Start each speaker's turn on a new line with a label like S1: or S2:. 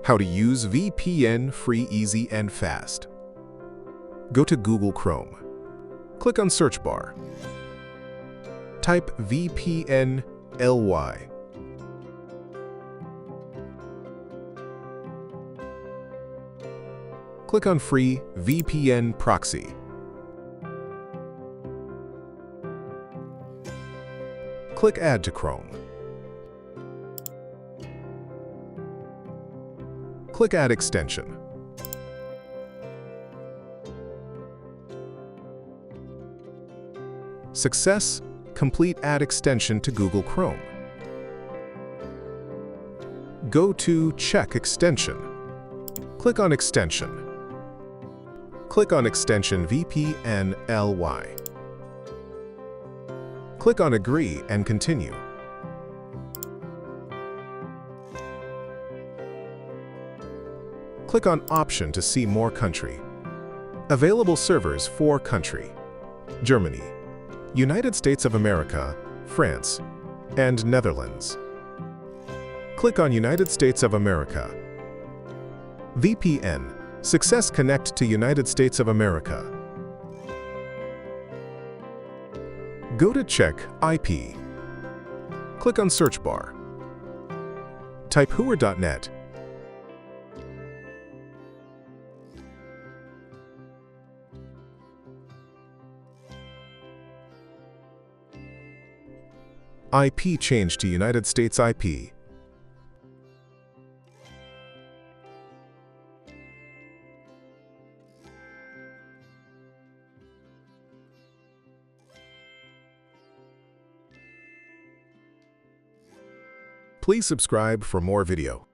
S1: How to use VPN free, easy, and fast. Go to Google Chrome. Click on search bar. Type VPN LY. Click on Free VPN Proxy. Click Add to Chrome. Click Add Extension. Success. Complete Add Extension to Google Chrome. Go to Check Extension. Click on Extension. Click on Extension VPN LY. Click on Agree and Continue. Click on Option to see more country. Available servers for country: Germany, United States of America, France, and Netherlands. Click on United States of America. VPN. Success connect to United States of America. Go to Check IP. Click on search bar. Type whoer.net. IP change to United States IP. Please subscribe for more video.